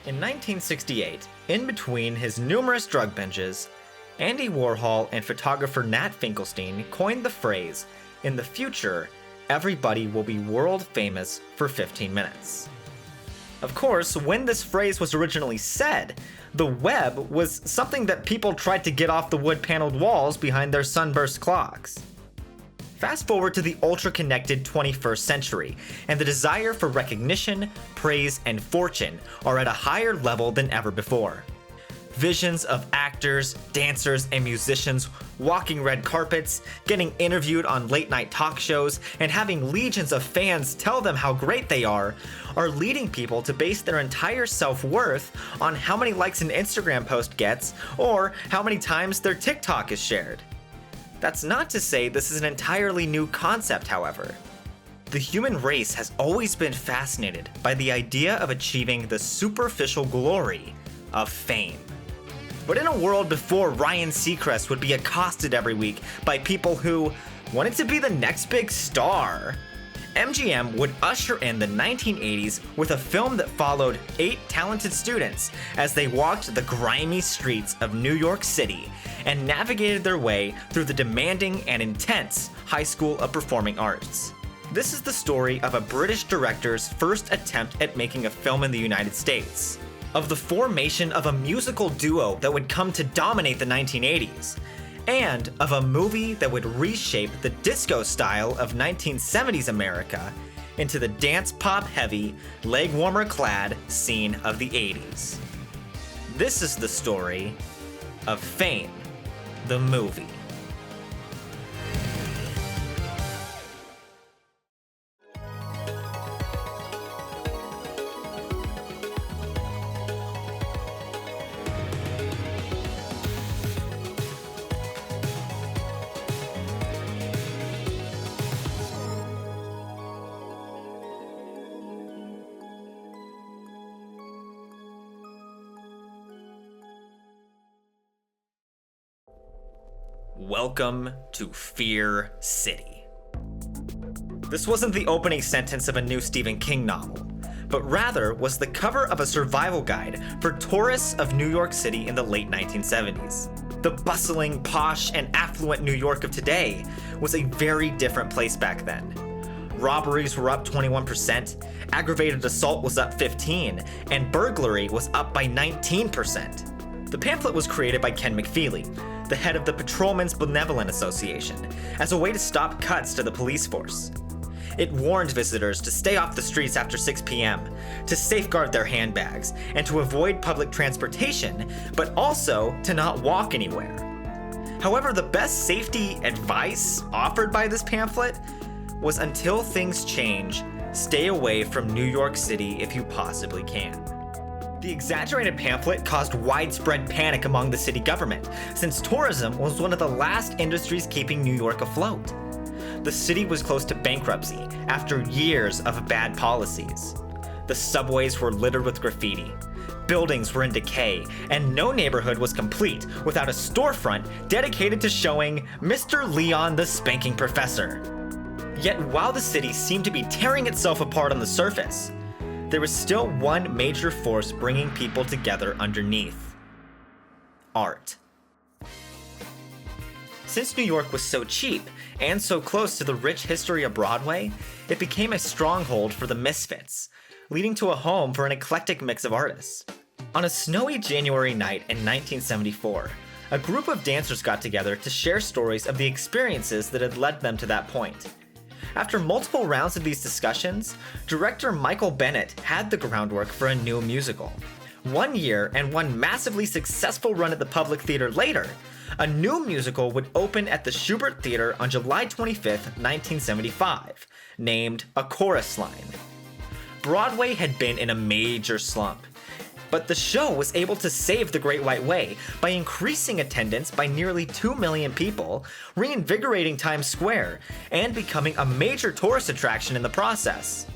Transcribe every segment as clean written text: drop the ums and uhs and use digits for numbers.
In 1968, in between his numerous drug binges, Andy Warhol and photographer Nat Finkelstein coined the phrase, "In the future, everybody will be world famous for 15 minutes." Of course, when this phrase was originally said, the web was something that people tried to get off the wood-paneled walls behind their sunburst clocks. Fast forward to the ultra-connected 21st century, and the desire for recognition, praise, and fortune are at a higher level than ever before. Visions of actors, dancers, and musicians walking red carpets, getting interviewed on late-night talk shows, and having legions of fans tell them how great they are leading people to base their entire self-worth on how many likes an Instagram post gets or how many times their TikTok is shared. That's not to say this is an entirely new concept, however. The human race has always been fascinated by the idea of achieving the superficial glory of fame. But in a world before Ryan Seacrest would be accosted every week by people who wanted to be the next big star, MGM would usher in the 1980s with a film that followed 8 talented students as they walked the grimy streets of New York City and navigated their way through the demanding and intense High School of Performing Arts. This is the story of a British director's first attempt at making a film in the United States, of the formation of a musical duo that would come to dominate the 1980s, and of a movie that would reshape the disco style of 1970s America into the dance pop heavy, leg warmer clad scene of the 80s. This is the story of Fame, the movie. Welcome to Fear City. This wasn't the opening sentence of a new Stephen King novel, but rather was the cover of a survival guide for tourists of New York City in the late 1970s. The bustling, posh, and affluent New York of today was a very different place back then. Robberies were up 21%, aggravated assault was up 15%, and burglary was up by 19%. The pamphlet was created by Ken McFeely, the head of the Patrolmen's Benevolent Association, as a way to stop cuts to the police force. It warned visitors to stay off the streets after 6 p.m., to safeguard their handbags, and to avoid public transportation, but also to not walk anywhere. However, the best safety advice offered by this pamphlet was, until things change, stay away from New York City if you possibly can. The exaggerated pamphlet caused widespread panic among the city government, since tourism was one of the last industries keeping New York afloat. The city was close to bankruptcy after years of bad policies. The subways were littered with graffiti, buildings were in decay, and no neighborhood was complete without a storefront dedicated to showing Mr. Leon the Spanking Professor. Yet while the city seemed to be tearing itself apart on the surface, there was still one major force bringing people together underneath: art. Since New York was so cheap and so close to the rich history of Broadway, it became a stronghold for the misfits, leading to a home for an eclectic mix of artists. On a snowy January night in 1974, a group of dancers got together to share stories of the experiences that had led them to that point. After multiple rounds of these discussions, director Michael Bennett had the groundwork for a new musical. 1 year and one massively successful run at the Public Theater later, a new musical would open at the Shubert Theater on July 25th, 1975, named A Chorus Line. Broadway had been in a major slump, but the show was able to save the Great White Way by increasing attendance by nearly 2 million people, reinvigorating Times Square, and becoming a major tourist attraction in the process.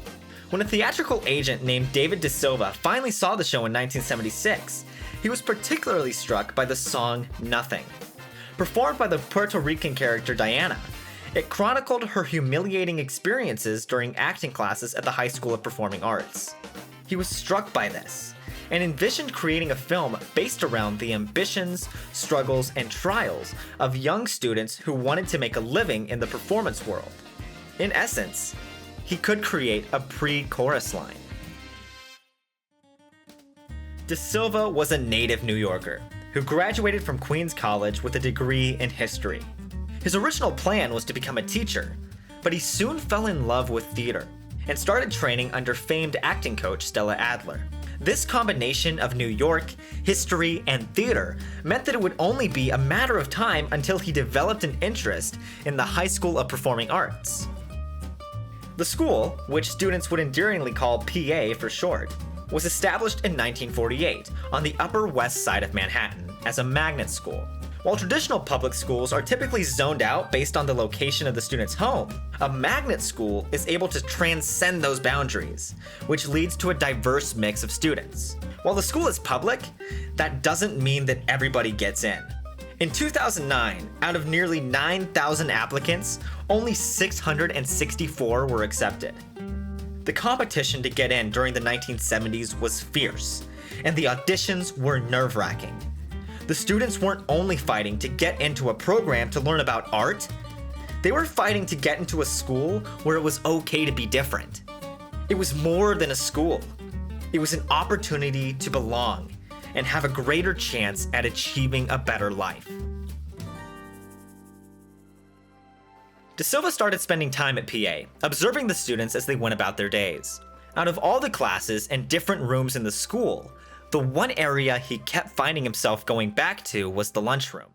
When a theatrical agent named David De Silva finally saw the show in 1976, he was particularly struck by the song Nothing. Performed by the Puerto Rican character Diana, it chronicled her humiliating experiences during acting classes at the High School of Performing Arts. He was struck by this, and envisioned creating a film based around the ambitions, struggles, and trials of young students who wanted to make a living in the performance world. In essence, he could create a pre-chorus line. De Silva was a native New Yorker who graduated from Queens College with a degree in history. His original plan was to become a teacher, but he soon fell in love with theater and started training under famed acting coach Stella Adler. This combination of New York, history, and theater meant that it would only be a matter of time until he developed an interest in the High School of Performing Arts. The school, which students would endearingly call PA for short, was established in 1948 on the Upper West Side of Manhattan as a magnet school. While traditional public schools are typically zoned out based on the location of the student's home, a magnet school is able to transcend those boundaries, which leads to a diverse mix of students. While the school is public, that doesn't mean that everybody gets in. In 2009, out of nearly 9,000 applicants, only 664 were accepted. The competition to get in during the 1970s was fierce, and the auditions were nerve-wracking. The students weren't only fighting to get into a program to learn about art, they were fighting to get into a school where it was okay to be different. It was more than a school. It was an opportunity to belong and have a greater chance at achieving a better life. De Silva started spending time at PA, observing the students as they went about their days. Out of all the classes and different rooms in the school, the one area he kept finding himself going back to was the lunchroom.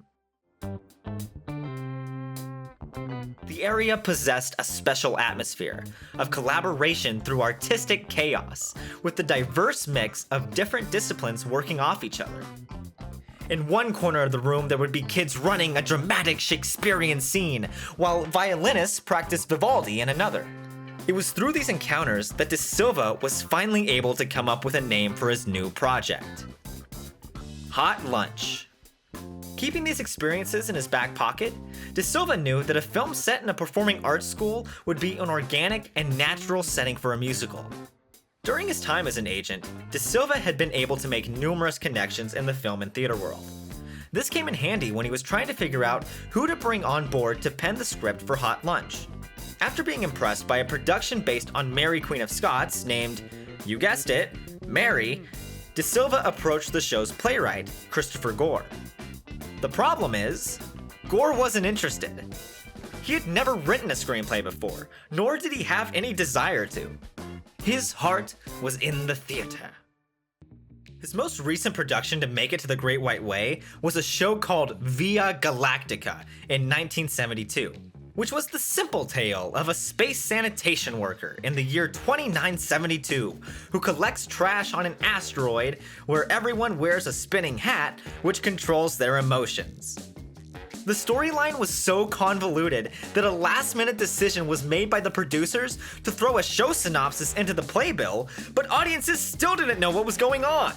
The area possessed a special atmosphere of collaboration through artistic chaos, with the diverse mix of different disciplines working off each other. In one corner of the room, there would be kids running a dramatic Shakespearean scene, while violinists practiced Vivaldi in another. It was through these encounters that De Silva was finally able to come up with a name for his new project: Hot Lunch. Keeping these experiences in his back pocket, De Silva knew that a film set in a performing arts school would be an organic and natural setting for a musical. During his time as an agent, De Silva had been able to make numerous connections in the film and theater world. This came in handy when he was trying to figure out who to bring on board to pen the script for Hot Lunch. After being impressed by a production based on Mary Queen of Scots named, you guessed it, Mary, De Silva approached the show's playwright, Christopher Gore. The problem is, Gore wasn't interested. He had never written a screenplay before, nor did he have any desire to. His heart was in the theater. His most recent production to make it to the Great White Way was a show called Via Galactica in 1972, which was the simple tale of a space sanitation worker in the year 2972 who collects trash on an asteroid where everyone wears a spinning hat which controls their emotions. The storyline was so convoluted that a last-minute decision was made by the producers to throw a show synopsis into the playbill, but audiences still didn't know what was going on.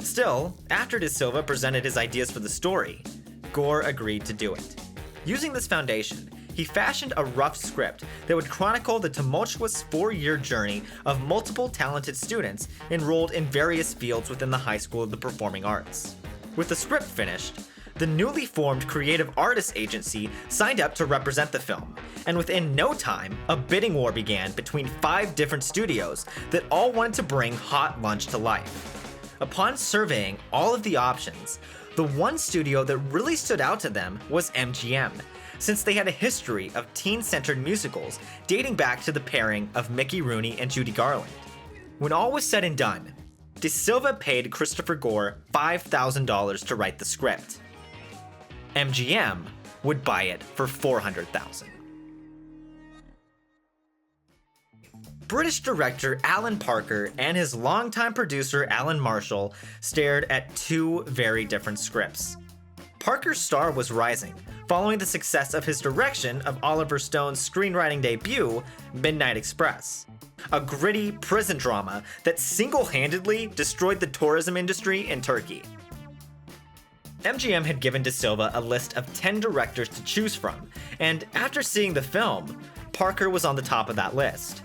Still, after De Silva presented his ideas for the story, Gore agreed to do it. Using this foundation, he fashioned a rough script that would chronicle the tumultuous 4-year journey of multiple talented students enrolled in various fields within the High School of the Performing Arts. With the script finished, the newly formed creative artists agency signed up to represent the film, and within no time, a bidding war began between 5 different studios that all wanted to bring Hot Lunch to life. Upon surveying all of the options, the one studio that really stood out to them was MGM, since they had a history of teen-centered musicals dating back to the pairing of Mickey Rooney and Judy Garland. When all was said and done, De Silva paid Christopher Gore $5,000 to write the script. MGM would buy it for $400,000. British director Alan Parker and his longtime producer Alan Marshall stared at 2 very different scripts. Parker's star was rising, following the success of his direction of Oliver Stone's screenwriting debut, Midnight Express, a gritty prison drama that single-handedly destroyed the tourism industry in Turkey. MGM had given De Silva a list of 10 directors to choose from, and after seeing the film, Parker was on the top of that list.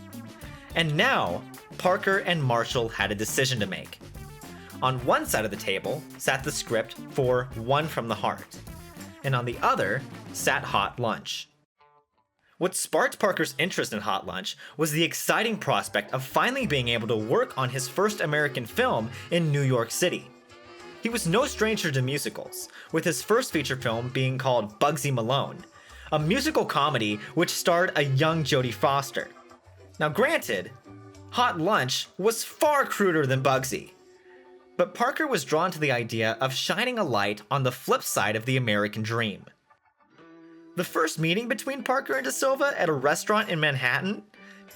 And now, Parker and Marshall had a decision to make. On one side of the table sat the script for One from the Heart, and on the other sat Hot Lunch. What sparked Parker's interest in Hot Lunch was the exciting prospect of finally being able to work on his first American film in New York City. He was no stranger to musicals, with his first feature film being called Bugsy Malone, a musical comedy which starred a young Jodie Foster. Now granted, Hot Lunch was far cruder than Bugsy, but Parker was drawn to the idea of shining a light on the flip side of the American dream. The first meeting between Parker and De Silva at a restaurant in Manhattan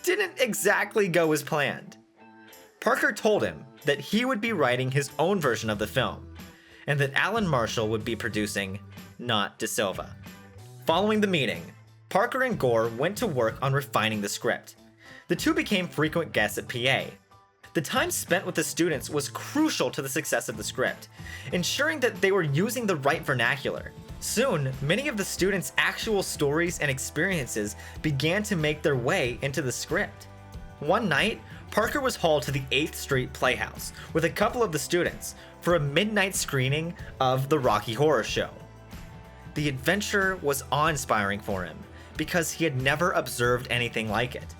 didn't exactly go as planned. Parker told him that he would be writing his own version of the film, and that Alan Marshall would be producing, not De Silva. Following the meeting, Parker and Gore went to work on refining the script. The two became frequent guests at PA. The time spent with the students was crucial to the success of the script, ensuring that they were using the right vernacular. Soon, many of the students' actual stories and experiences began to make their way into the script. One night, Parker was hauled to the 8th Street Playhouse with a couple of the students for a midnight screening of The Rocky Horror Show. The adventure was awe-inspiring for him because he had never observed anything like it.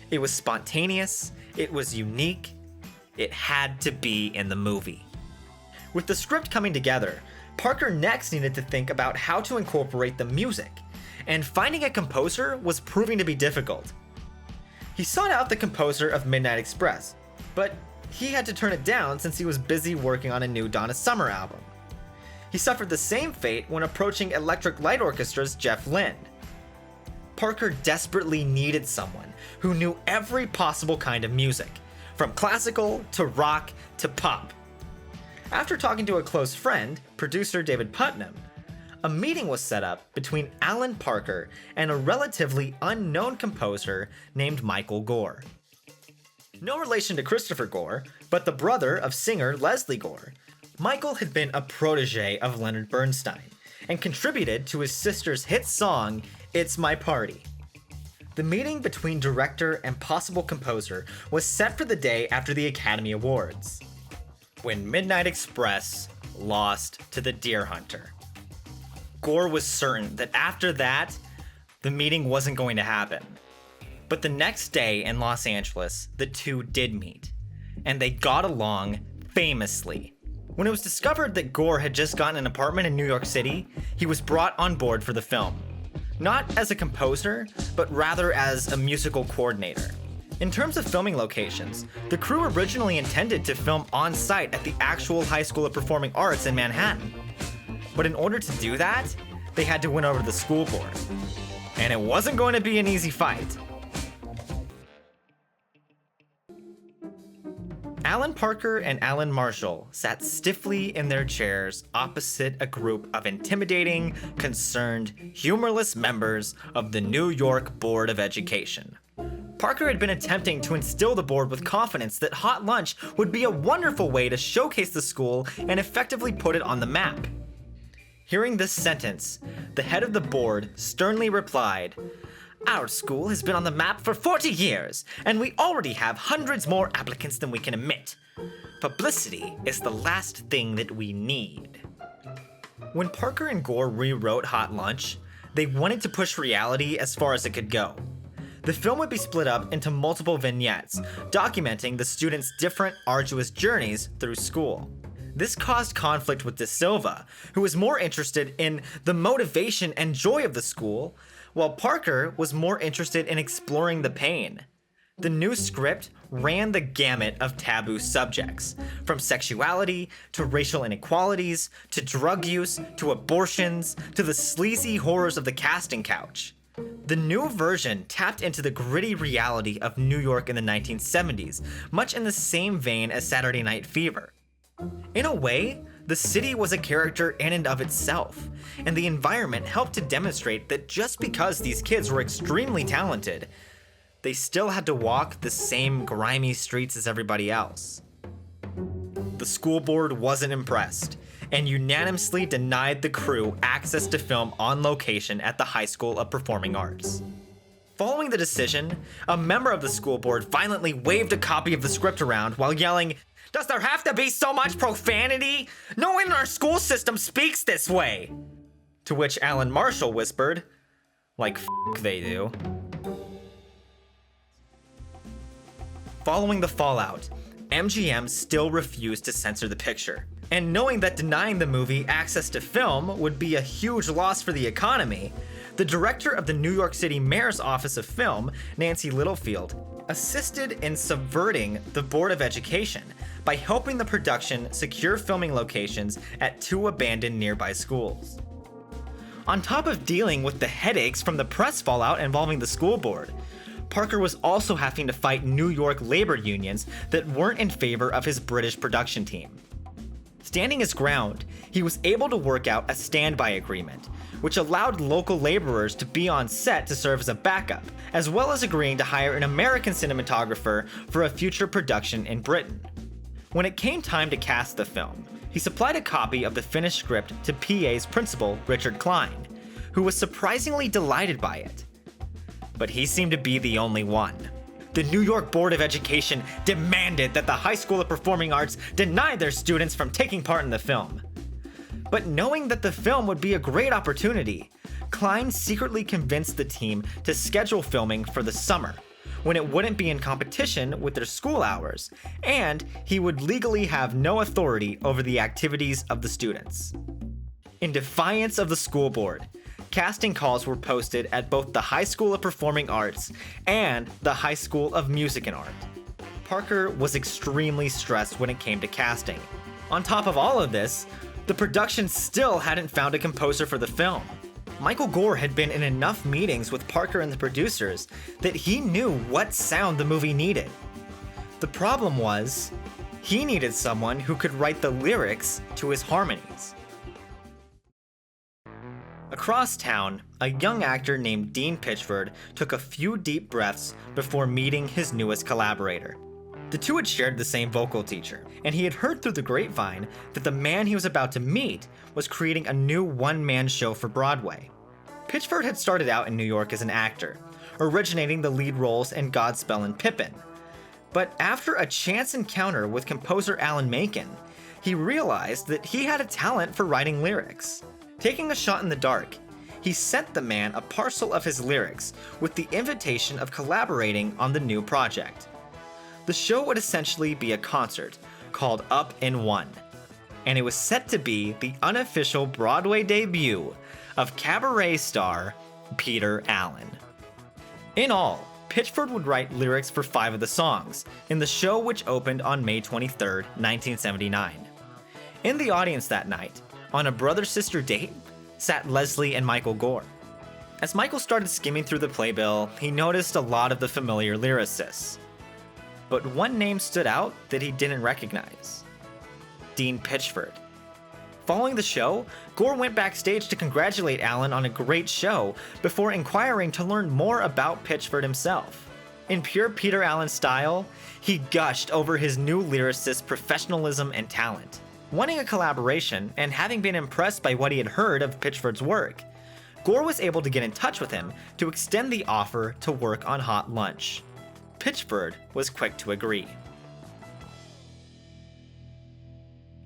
It was spontaneous, it was unique, it had to be in the movie. With the script coming together, Parker next needed to think about how to incorporate the music, and finding a composer was proving to be difficult. He sought out the composer of Midnight Express, but he had to turn it down since he was busy working on a new Donna Summer album. He suffered the same fate when approaching Electric Light Orchestra's Jeff Lynne. Parker desperately needed someone who knew every possible kind of music, from classical to rock to pop. After talking to a close friend, producer David Putnam, a meeting was set up between Alan Parker and a relatively unknown composer named Michael Gore. No relation to Christopher Gore, but the brother of singer Leslie Gore, Michael had been a protege of Leonard Bernstein and contributed to his sister's hit song, It's My Party. The meeting between director and possible composer was set for the day after the Academy Awards, when Midnight Express lost to The Deer Hunter. Gore was certain that after that, the meeting wasn't going to happen. But the next day in Los Angeles, the two did meet, and they got along famously. When it was discovered that Gore had just gotten an apartment in New York City, he was brought on board for the film. Not as a composer, but rather as a musical coordinator. In terms of filming locations, the crew originally intended to film on site at the actual High School of Performing Arts in Manhattan. But in order to do that, they had to win over the school board. And it wasn't going to be an easy fight. Alan Parker and Alan Marshall sat stiffly in their chairs opposite a group of intimidating, concerned, humorless members of the New York Board of Education. Parker had been attempting to instill the board with confidence that Hot Lunch would be a wonderful way to showcase the school and effectively put it on the map. Hearing this sentence, the head of the board sternly replied, "Our school has been on the map for 40 years, and we already have hundreds more applicants than we can admit. Publicity is the last thing that we need." When Parker and Gore rewrote Hot Lunch, they wanted to push reality as far as it could go. The film would be split up into multiple vignettes, documenting the students' different arduous journeys through school. This caused conflict with De Silva, who was more interested in the motivation and joy of the school, while Parker was more interested in exploring the pain. The new script ran the gamut of taboo subjects, from sexuality to racial inequalities, to drug use, to abortions, to the sleazy horrors of the casting couch. The new version tapped into the gritty reality of New York in the 1970s, much in the same vein as Saturday Night Fever. In a way, the city was a character in and of itself, and the environment helped to demonstrate that just because these kids were extremely talented, they still had to walk the same grimy streets as everybody else. The school board wasn't impressed, and unanimously denied the crew access to film on location at the High School of Performing Arts. Following the decision, a member of the school board violently waved a copy of the script around while yelling, Does there have to be so much profanity? No one in our school system speaks this way. To which Alan Marshall whispered, like f*** they do. Following the fallout, MGM still refused to censor the picture. And knowing that denying the movie access to film would be a huge loss for the economy, the director of the New York City Mayor's Office of Film, Nancy Littlefield, assisted in subverting the Board of Education by helping the production secure filming locations at 2 abandoned nearby schools. On top of dealing with the headaches from the press fallout involving the school board, Parker was also having to fight New York labor unions that weren't in favor of his British production team. Standing his ground, he was able to work out a standby agreement, which allowed local laborers to be on set to serve as a backup, as well as agreeing to hire an American cinematographer for a future production in Britain. When it came time to cast the film, he supplied a copy of the finished script to PA's principal, Richard Klein, who was surprisingly delighted by it. But he seemed to be the only one. The New York Board of Education demanded that the High School of Performing Arts deny their students from taking part in the film. But knowing that the film would be a great opportunity, Klein secretly convinced the team to schedule filming for the summer, when it wouldn't be in competition with their school hours, and he would legally have no authority over the activities of the students. In defiance of the school board, casting calls were posted at both the High School of Performing Arts and the High School of Music and Art. Parker was extremely stressed when it came to casting. On top of all of this, the production still hadn't found a composer for the film. Michael Gore had been in enough meetings with Parker and the producers that he knew what sound the movie needed. The problem was, he needed someone who could write the lyrics to his harmonies. Across town, a young actor named Dean Pitchford took a few deep breaths before meeting his newest collaborator. The two had shared the same vocal teacher, and he had heard through the grapevine that the man he was about to meet was creating a new one-man show for Broadway. Pitchford had started out in New York as an actor, originating the lead roles in Godspell and Pippin. But after a chance encounter with composer Alan Menken, he realized that he had a talent for writing lyrics. Taking a shot in the dark, he sent the man a parcel of his lyrics with the invitation of collaborating on the new project. The show would essentially be a concert called Up in One, and it was set to be the unofficial Broadway debut of cabaret star Peter Allen. In all, Pitchford would write lyrics for 5 of the songs in the show, which opened on May 23, 1979. In the audience that night, on a brother-sister date, sat Leslie and Michael Gore. As Michael started skimming through the playbill, he noticed a lot of the familiar lyricists. But one name stood out that he didn't recognize: Dean Pitchford. Following the show, Gore went backstage to congratulate Allen on a great show before inquiring to learn more about Pitchford himself. In pure Peter Allen style, he gushed over his new lyricist's professionalism and talent. Wanting a collaboration and having been impressed by what he had heard of Pitchford's work, Gore was able to get in touch with him to extend the offer to work on Hot Lunch. Pitchford was quick to agree.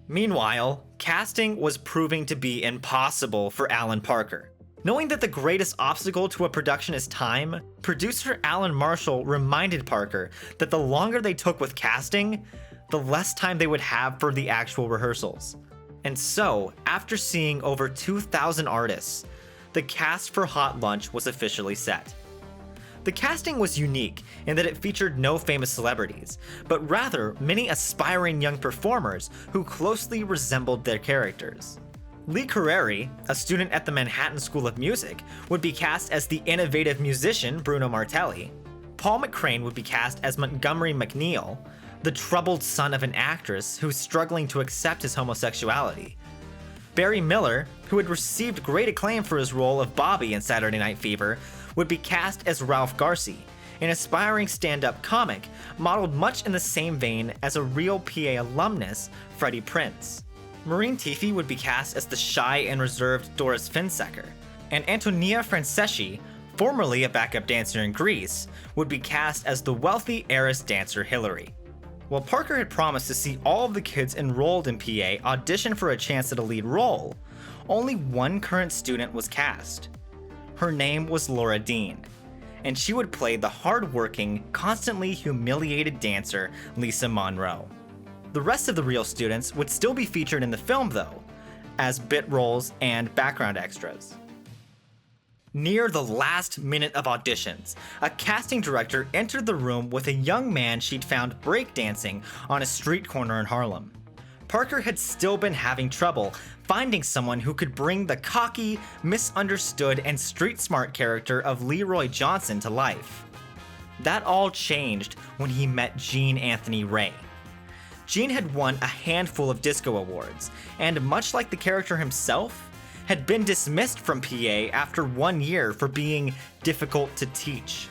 Meanwhile, casting was proving to be impossible for Alan Parker. Knowing that the greatest obstacle to a production is time, producer Alan Marshall reminded Parker that the longer they took with casting, the less time they would have for the actual rehearsals. And so, after seeing over 2,000 artists, the cast for Hot Lunch was officially set. The casting was unique in that it featured no famous celebrities, but rather many aspiring young performers who closely resembled their characters. Lee Carreri, a student at the Manhattan School of Music, would be cast as the innovative musician Bruno Martelli. Paul McCrane would be cast as Montgomery McNeil, the troubled son of an actress who's struggling to accept his homosexuality. Barry Miller, who had received great acclaim for his role of Bobby in Saturday Night Fever, would be cast as Ralph Garci, an aspiring stand-up comic modeled much in the same vein as a real PA alumnus, Freddie Prinze. Maureen Teefy would be cast as the shy and reserved Doris Finsecker, and Antonia Franceschi, formerly a backup dancer in Grease, would be cast as the wealthy heiress dancer Hillary. While Parker had promised to see all of the kids enrolled in PA audition for a chance at a lead role, only one current student was cast. Her name was Laura Dean, and she would play the hard-working, constantly humiliated dancer Lisa Monroe. The rest of the real students would still be featured in the film though, as bit roles and background extras. Near the last minute of auditions, a casting director entered the room with a young man she'd found breakdancing on a street corner in Harlem. Parker had still been having trouble finding someone who could bring the cocky, misunderstood, and street-smart character of Leroy Johnson to life. That all changed when he met Gene Anthony Ray. Gene had won a handful of disco awards, and much like the character himself, had been dismissed from PA after 1 year for being difficult to teach.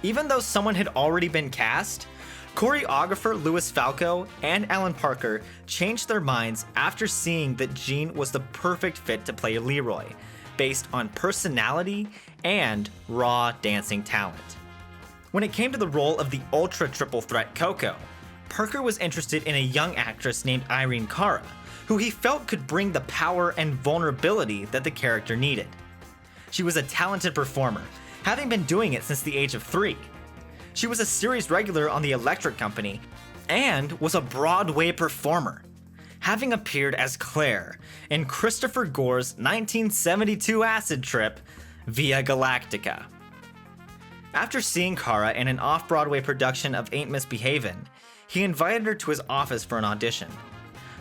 Even though someone had already been cast, choreographer Louis Falco and Alan Parker changed their minds after seeing that Gene was the perfect fit to play Leroy, based on personality and raw dancing talent. When it came to the role of the ultra triple threat Coco, Parker was interested in a young actress named Irene Cara, who he felt could bring the power and vulnerability that the character needed. She was a talented performer, having been doing it since the age of 3. She was a series regular on The Electric Company, and was a Broadway performer, having appeared as Claire in Christopher Gore's 1972 acid trip, Via Galactica. After seeing Cara in an off-Broadway production of Ain't Misbehavin', he invited her to his office for an audition.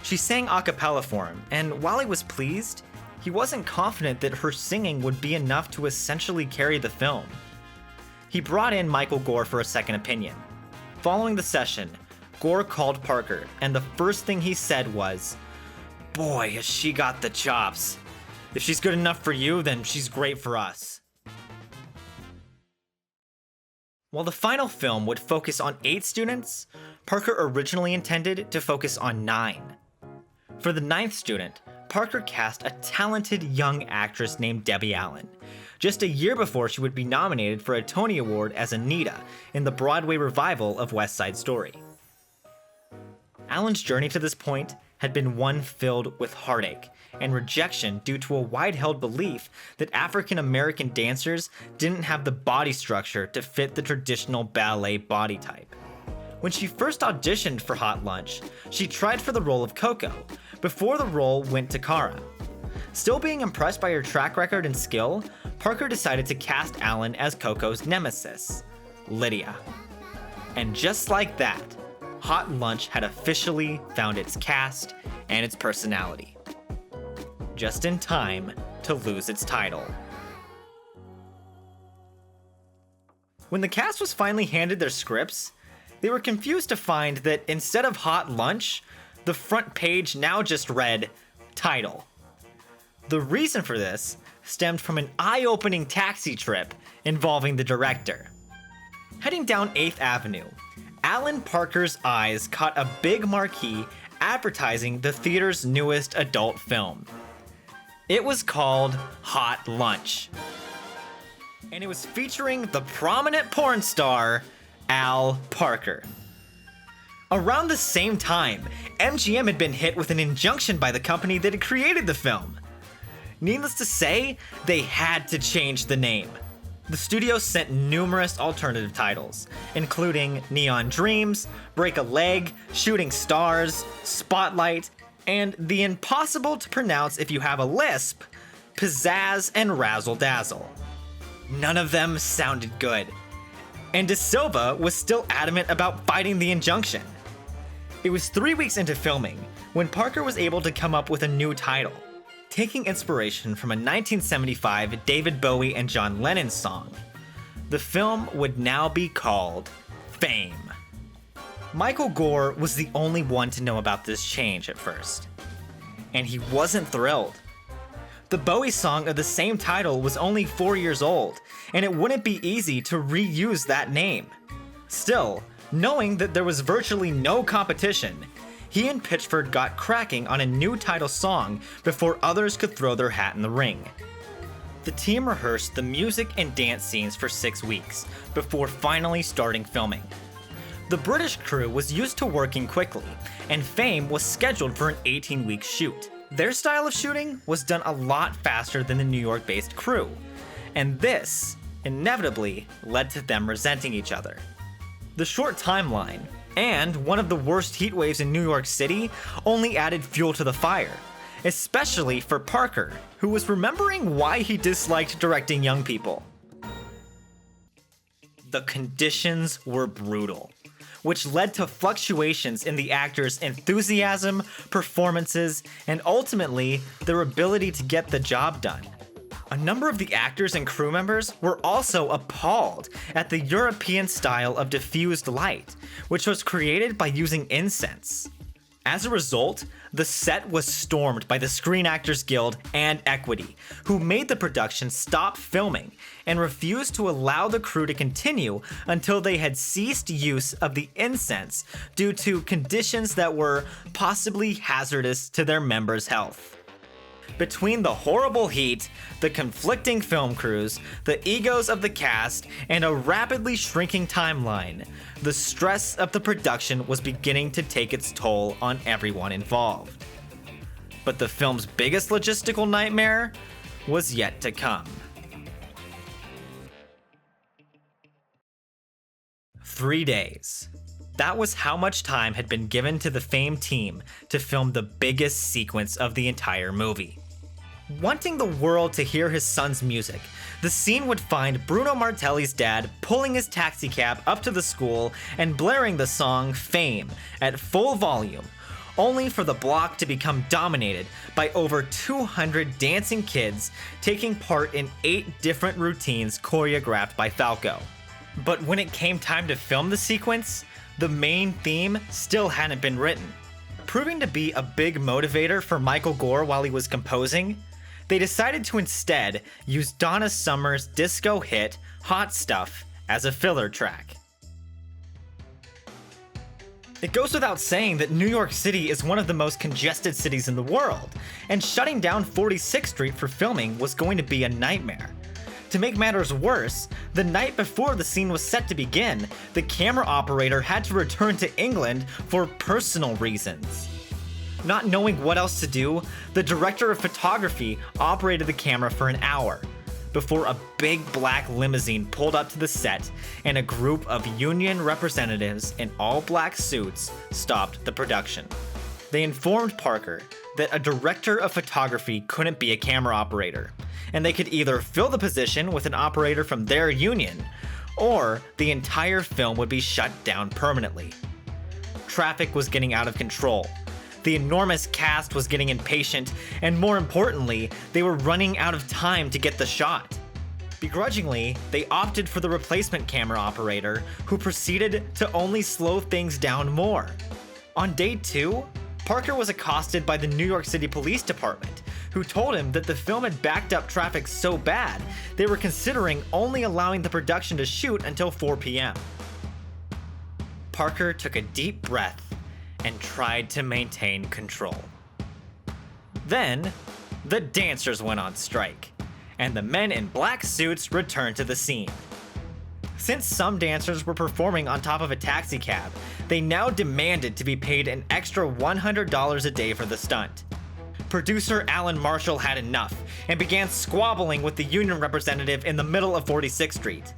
She sang a cappella for him, and while he was pleased, he wasn't confident that her singing would be enough to essentially carry the film. He brought in Michael Gore for a second opinion. Following the session, Gore called Parker, and the first thing he said was, "Boy, has she got the chops. If she's good enough for you, then she's great for us." While the final film would focus on 8 students, Parker originally intended to focus on 9. For the 9th student, Parker cast a talented young actress named Debbie Allen, just a year before she would be nominated for a Tony Award as Anita in the Broadway revival of West Side Story. Allen's journey to this point had been one filled with heartache and rejection due to a wide-held belief that African American dancers didn't have the body structure to fit the traditional ballet body type. When she first auditioned for Hot Lunch, she tried for the role of Coco, before the role went to Cara. Still being impressed by her track record and skill, Parker decided to cast Allen as Coco's nemesis, Lydia. And just like that, Hot Lunch had officially found its cast and its personality. Just in time to lose its title. When the cast was finally handed their scripts, they were confused to find that instead of Hot Lunch, the front page now just read, Title. The reason for this stemmed from an eye-opening taxi trip involving the director. Heading down 8th Avenue, Alan Parker's eyes caught a big marquee advertising the theater's newest adult film. It was called Hot Lunch, and it was featuring the prominent porn star, Al Parker. Around the same time, MGM had been hit with an injunction by the company that had created the film. Needless to say, they had to change the name. The studio sent numerous alternative titles, including Neon Dreams, Break a Leg, Shooting Stars, Spotlight, and the impossible to pronounce if you have a lisp, Pizzazz and Razzle Dazzle. None of them sounded good, and De Silva was still adamant about fighting the injunction. It was 3 weeks into filming when Parker was able to come up with a new title, taking inspiration from a 1975 David Bowie and John Lennon song. The film would now be called Fame. Michael Gore was the only one to know about this change at first, and he wasn't thrilled. The Bowie song of the same title was only 4 years old, and it wouldn't be easy to reuse that name. Still, knowing that there was virtually no competition, he and Pitchford got cracking on a new title song before others could throw their hat in the ring. The team rehearsed the music and dance scenes for 6 weeks before finally starting filming. The British crew was used to working quickly, and Fame was scheduled for an 18-week shoot. Their style of shooting was done a lot faster than the New York-based crew, and this inevitably led to them resenting each other. The short timeline, and one of the worst heat waves in New York City, only added fuel to the fire, especially for Parker, who was remembering why he disliked directing young people. The conditions were brutal, which led to fluctuations in the actors' enthusiasm, performances, and ultimately their ability to get the job done. A number of the actors and crew members were also appalled at the European style of diffused light, which was created by using incense. As a result, the set was stormed by the Screen Actors Guild and Equity, who made the production stop filming and refused to allow the crew to continue until they had ceased use of the incense due to conditions that were possibly hazardous to their members' health. Between the horrible heat, the conflicting film crews, the egos of the cast, and a rapidly shrinking timeline, the stress of the production was beginning to take its toll on everyone involved. But the film's biggest logistical nightmare was yet to come. 3 days. That was how much time had been given to the Fame team to film the biggest sequence of the entire movie. Wanting the world to hear his son's music, the scene would find Bruno Martelli's dad pulling his taxicab up to the school and blaring the song Fame at full volume, only for the block to become dominated by over 200 dancing kids taking part in 8 different routines choreographed by Falco. But when it came time to film the sequence, the main theme still hadn't been written. Proving to be a big motivator for Michael Gore while he was composing, they decided to instead use Donna Summer's disco hit Hot Stuff as a filler track. It goes without saying that New York City is one of the most congested cities in the world, and shutting down 46th Street for filming was going to be a nightmare. To make matters worse, the night before the scene was set to begin, the camera operator had to return to England for personal reasons. Not knowing what else to do, the director of photography operated the camera for an hour, before a big black limousine pulled up to the set and a group of union representatives in all black suits stopped the production. They informed Parker that a director of photography couldn't be a camera operator, and they could either fill the position with an operator from their union, or the entire film would be shut down permanently. Traffic was getting out of control. The enormous cast was getting impatient, and more importantly, they were running out of time to get the shot. Begrudgingly, they opted for the replacement camera operator, who proceeded to only slow things down more. On day 2, Parker was accosted by the New York City Police Department, who told him that the film had backed up traffic so bad, they were considering only allowing the production to shoot until 4 p.m. Parker took a deep breath and tried to maintain control. Then, the dancers went on strike, and the men in black suits returned to the scene. Since some dancers were performing on top of a taxicab, they now demanded to be paid an extra $100 a day for the stunt. Producer Alan Marshall had enough and began squabbling with the union representative in the middle of 46th Street.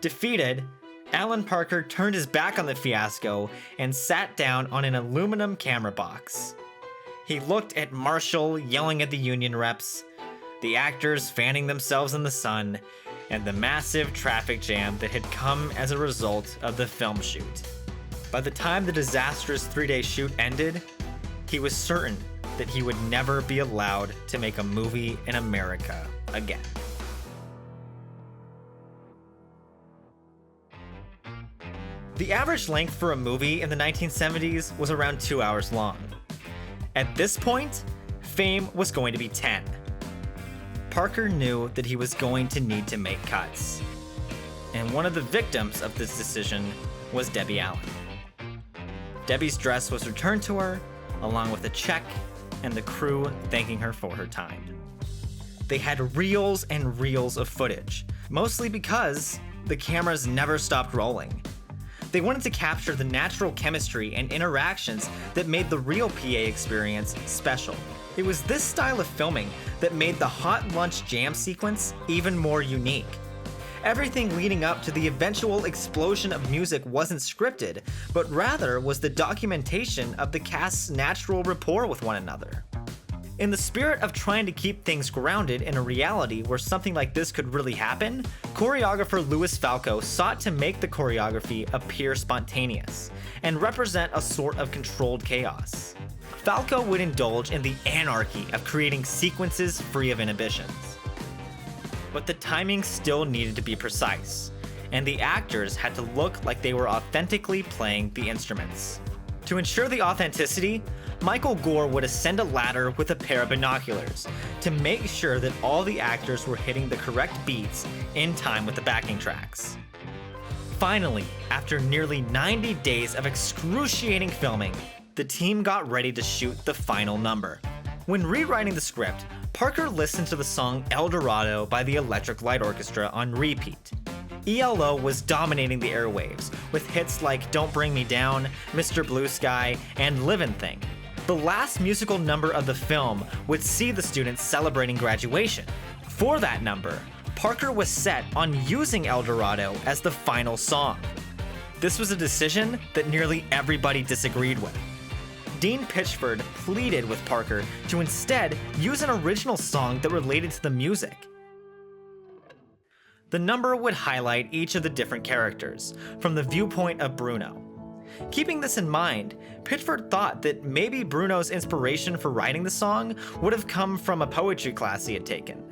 Defeated, Alan Parker turned his back on the fiasco and sat down on an aluminum camera box. He looked at Marshall yelling at the union reps, the actors fanning themselves in the sun, and the massive traffic jam that had come as a result of the film shoot. By the time the disastrous 3-day shoot ended, he was certain that he would never be allowed to make a movie in America again. The average length for a movie in the 1970s was around 2 hours long. At this point, Fame was going to be 10. Parker knew that he was going to need to make cuts. And one of the victims of this decision was Debbie Allen. Debbie's dress was returned to her, along with a check and the crew thanking her for her time. They had reels and reels of footage, mostly because the cameras never stopped rolling. They wanted to capture the natural chemistry and interactions that made the real PA experience special. It was this style of filming that made the hot lunch jam sequence even more unique. Everything leading up to the eventual explosion of music wasn't scripted, but rather was the documentation of the cast's natural rapport with one another. In the spirit of trying to keep things grounded in a reality where something like this could really happen, choreographer Louis Falco sought to make the choreography appear spontaneous and represent a sort of controlled chaos. Falco would indulge in the anarchy of creating sequences free of inhibitions. But the timing still needed to be precise, and the actors had to look like they were authentically playing the instruments. To ensure the authenticity, Michael Gore would ascend a ladder with a pair of binoculars to make sure that all the actors were hitting the correct beats in time with the backing tracks. Finally, after nearly 90 days of excruciating filming, the team got ready to shoot the final number. When rewriting the script, Parker listened to the song El Dorado by the Electric Light Orchestra on repeat. ELO was dominating the airwaves, with hits like Don't Bring Me Down, Mr. Blue Sky, and Livin' Thing. The last musical number of the film would see the students celebrating graduation. For that number, Parker was set on using El Dorado as the final song. This was a decision that nearly everybody disagreed with. Dean Pitchford pleaded with Parker to instead use an original song that related to the music. The number would highlight each of the different characters, from the viewpoint of Bruno. Keeping this in mind, Pitchford thought that maybe Bruno's inspiration for writing the song would have come from a poetry class he had taken.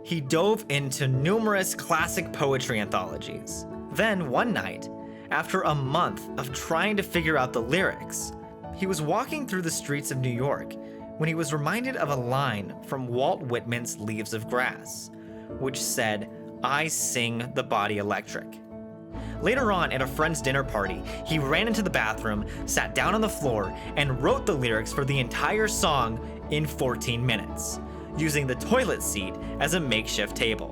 He dove into numerous classic poetry anthologies. Then, one night, after a month of trying to figure out the lyrics, he was walking through the streets of New York when he was reminded of a line from Walt Whitman's Leaves of Grass, which said, "I sing the body electric." Later on, at a friend's dinner party, he ran into the bathroom, sat down on the floor, and wrote the lyrics for the entire song in 14 minutes, using the toilet seat as a makeshift table.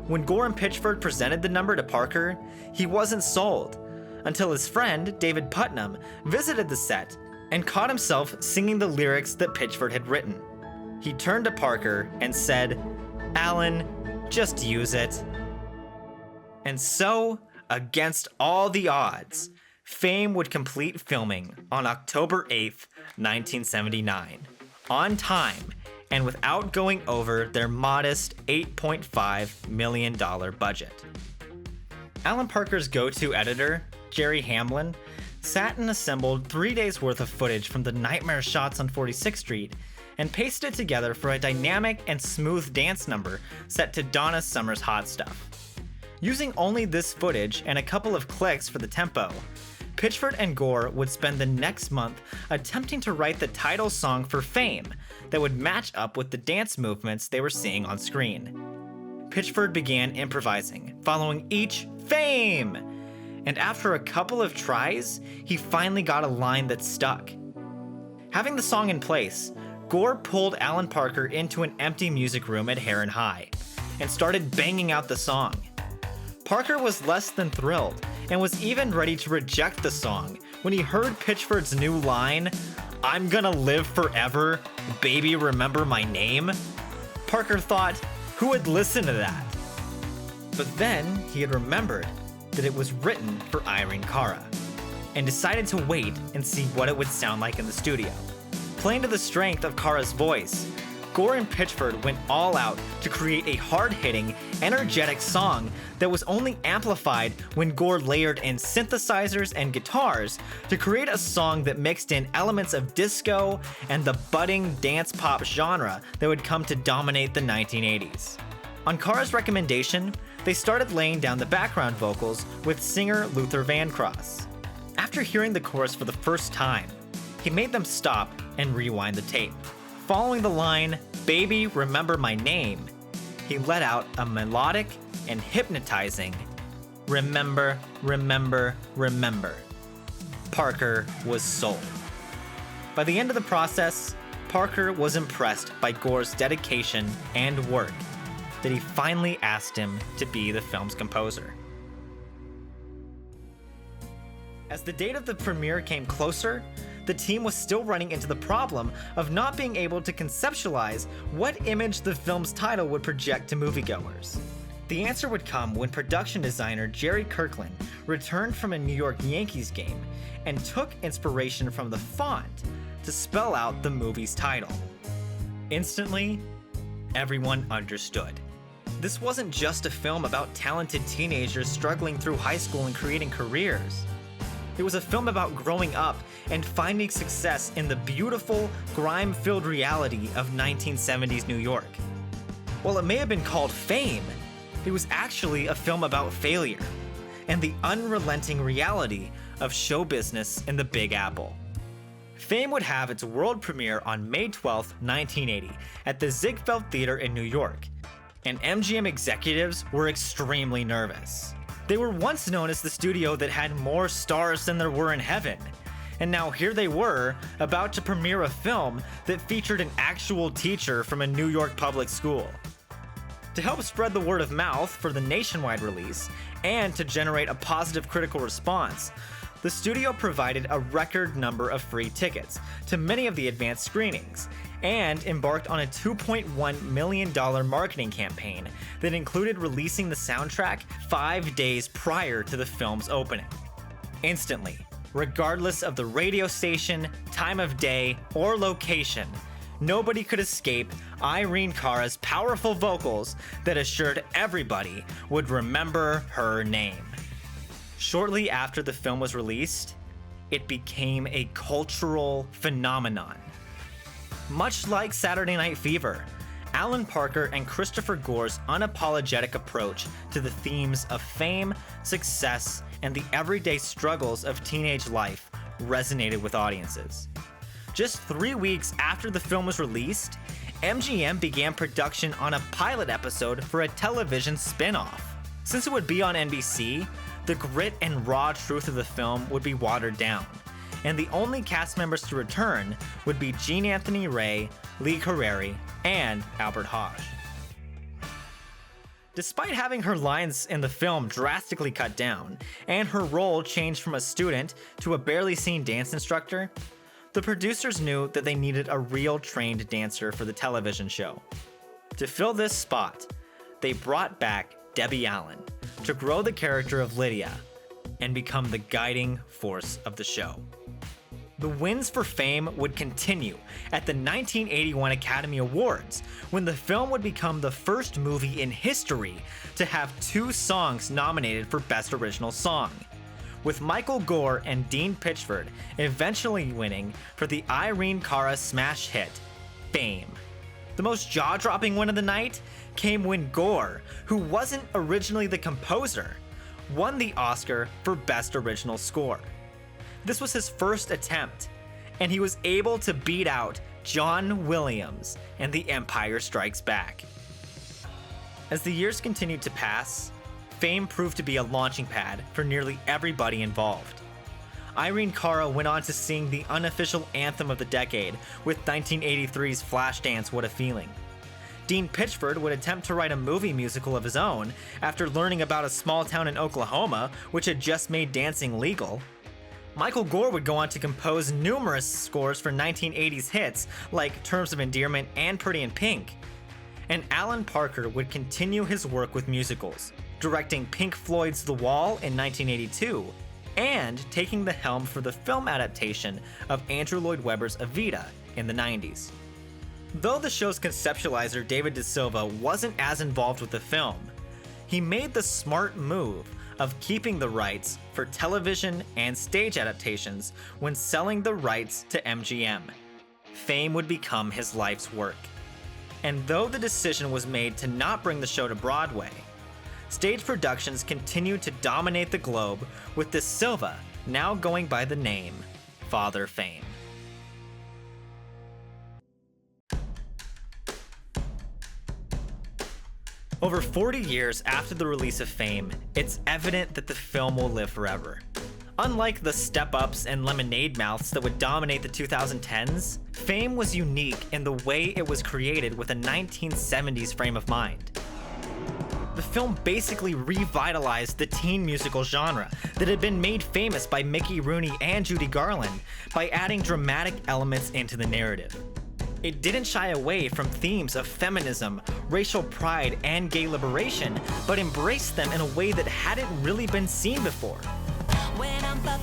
When Gore and Pitchford presented the number to Parker, he wasn't sold, until his friend, David Putnam, visited the set and caught himself singing the lyrics that Pitchford had written. He turned to Parker and said, "Alan, just use it." And so, against all the odds, Fame would complete filming on October 8th, 1979, on time and without going over their modest $8.5 million budget. Alan Parker's go-to editor, Jerry Hamlin, sat and assembled 3 days worth of footage from the nightmare shots on 46th Street and pasted it together for a dynamic and smooth dance number set to Donna Summer's Hot Stuff. Using only this footage and a couple of clicks for the tempo, Pitchford and Gore would spend the next month attempting to write the title song for Fame that would match up with the dance movements they were seeing on screen. Pitchford began improvising, following each Fame! And after a couple of tries, he finally got a line that stuck. Having the song in place, Gore pulled Alan Parker into an empty music room at Heron High and started banging out the song. Parker was less than thrilled and was even ready to reject the song when he heard Pitchford's new line, "I'm gonna live forever, baby remember my name." Parker thought, who would listen to that? But then he had remembered that it was written for Irene Cara, and decided to wait and see what it would sound like in the studio. Playing to the strength of Cara's voice, Gore and Pitchford went all out to create a hard-hitting, energetic song that was only amplified when Gore layered in synthesizers and guitars to create a song that mixed in elements of disco and the budding dance pop genre that would come to dominate the 1980s. On Cara's recommendation, they started laying down the background vocals with singer Luther Vandross. After hearing the chorus for the first time, he made them stop and rewind the tape. Following the line, "Baby, remember my name," he let out a melodic and hypnotizing, "Remember, remember, remember." Parker was sold. By the end of the process, Parker was impressed by Gore's dedication and work that he finally asked him to be the film's composer. As the date of the premiere came closer, the team was still running into the problem of not being able to conceptualize what image the film's title would project to moviegoers. The answer would come when production designer Jerry Kirkland returned from a New York Yankees game and took inspiration from the font to spell out the movie's title. Instantly, everyone understood. This wasn't just a film about talented teenagers struggling through high school and creating careers. It was a film about growing up and finding success in the beautiful, grime-filled reality of 1970s New York. While it may have been called Fame, it was actually a film about failure and the unrelenting reality of show business in the Big Apple. Fame would have its world premiere on May 12, 1980 at the Ziegfeld Theater in New York, and MGM executives were extremely nervous. They were once known as the studio that had more stars than there were in heaven, and now here they were, about to premiere a film that featured an actual teacher from a New York public school. To help spread the word of mouth for the nationwide release, and to generate a positive critical response, the studio provided a record number of free tickets to many of the advanced screenings, and embarked on a $2.1 million marketing campaign that included releasing the soundtrack 5 days prior to the film's opening. Instantly, regardless of the radio station, time of day, or location, nobody could escape Irene Cara's powerful vocals that assured everybody would remember her name. Shortly after the film was released, it became a cultural phenomenon. Much like Saturday Night Fever, Alan Parker and Christopher Gore's unapologetic approach to the themes of fame, success, and the everyday struggles of teenage life resonated with audiences. Just 3 weeks after the film was released, MGM began production on a pilot episode for a television spin-off. Since it would be on NBC, the grit and raw truth of the film would be watered down, and the only cast members to return would be Jean Anthony Ray, Lee Carrere, and Albert Hodge. Despite having her lines in the film drastically cut down, and her role changed from a student to a barely seen dance instructor, the producers knew that they needed a real trained dancer for the television show. To fill this spot, they brought back Debbie Allen to grow the character of Lydia and become the guiding force of the show. The wins for Fame would continue at the 1981 Academy Awards, when the film would become the first movie in history to have 2 songs nominated for Best Original Song, with Michael Gore and Dean Pitchford eventually winning for the Irene Cara smash hit, Fame. The most jaw-dropping win of the night came when Gore, who wasn't originally the composer, won the Oscar for Best Original Score. This was his first attempt, and he was able to beat out John Williams and The Empire Strikes Back. As the years continued to pass, Fame proved to be a launching pad for nearly everybody involved. Irene Cara went on to sing the unofficial anthem of the decade with 1983's Flashdance What a Feeling. Dean Pitchford would attempt to write a movie musical of his own after learning about a small town in Oklahoma which had just made dancing legal. Michael Gore would go on to compose numerous scores for 1980s hits like Terms of Endearment and Pretty in Pink. And Alan Parker would continue his work with musicals, directing Pink Floyd's The Wall in 1982, and taking the helm for the film adaptation of Andrew Lloyd Webber's Evita in the 90s. Though the show's conceptualizer David De Silva wasn't as involved with the film, he made the smart move of keeping the rights for television and stage adaptations when selling the rights to MGM. Fame would become his life's work. And though the decision was made to not bring the show to Broadway, stage productions continued to dominate the globe, with De Silva now going by the name Father Fame. Over 40 years after the release of Fame, it's evident that the film will live forever. Unlike the step-ups and lemonade mouths that would dominate the 2010s, Fame was unique in the way it was created with a 1970s frame of mind. The the film basically revitalized the teen musical genre that had been made famous by Mickey Rooney and Judy Garland by adding dramatic elements into the narrative. It didn't shy away from themes of feminism, racial pride, and gay liberation, but embraced them in a way that hadn't really been seen before. When I'm bad,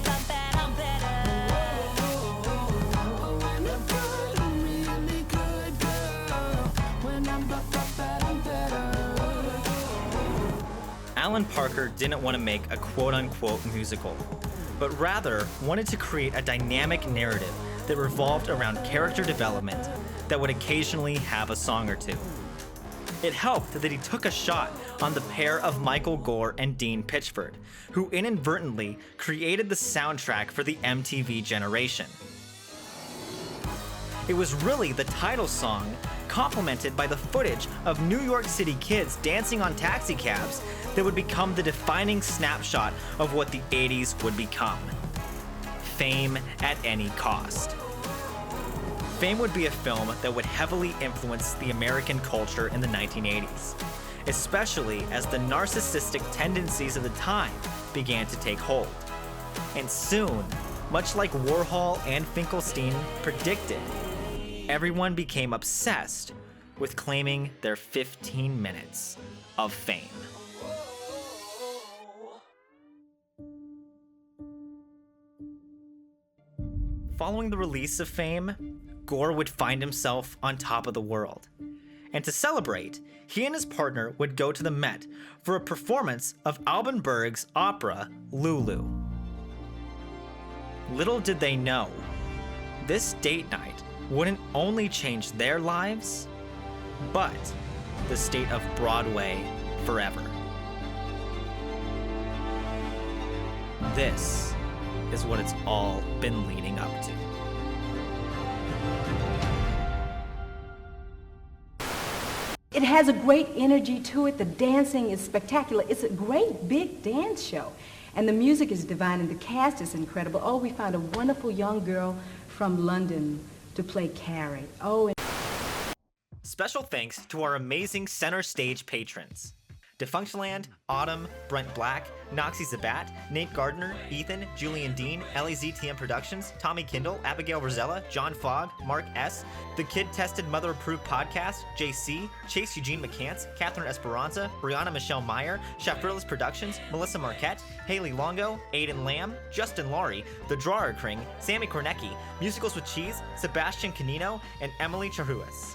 I'm better. When I'm good, I'm really good, girl. When I'm bad, I'm better. Alan Parker didn't want to make a quote-unquote musical, but rather wanted to create a dynamic narrative that revolved around character development that would occasionally have a song or two. It helped that he took a shot on the pair of Michael Gore and Dean Pitchford, who inadvertently created the soundtrack for the MTV generation. It was really the title song, complemented by the footage of New York City kids dancing on taxicabs, that would become the defining snapshot of what the 80s would become. Fame at any cost. Fame would be a film that would heavily influence the American culture in the 1980s, especially as the narcissistic tendencies of the time began to take hold. And soon, much like Warhol and Finkelstein predicted, everyone became obsessed with claiming their 15 minutes of fame. Following the release of Fame, Gore would find himself on top of the world. And to celebrate, he and his partner would go to the Met for a performance of Alban Berg's opera, Lulu. Little did they know, this date night wouldn't only change their lives, but the state of Broadway forever. This is what it's all been leading up to. It has a great energy to it. The dancing is spectacular. It's a great big dance show. And the music is divine and the cast is incredible. Oh, we found a wonderful young girl from London to play Carrie. Oh. Special thanks to our amazing center stage patrons: Defunctland, Autumn, Brent Black, NoxieZeBat, Nate Gardner, Ethan, Julian Dene, LAZTM Productions, Tommy Kindall, Abigail Verzella, John Fogg, Mark S., The Kid Tested Mother Approved Podcast, JC, Chase Eugene McCants, Katherine Esperanza, Briana Michelle Meyer, Schaffrillas Productions, Melissa Marquette, Hailee Longo, Aidan Lam, Justin Laurie, The Drawer Kring, Sammi Kornecki, Musicals with Cheese, Sebastian Canino, and Emily Charuas.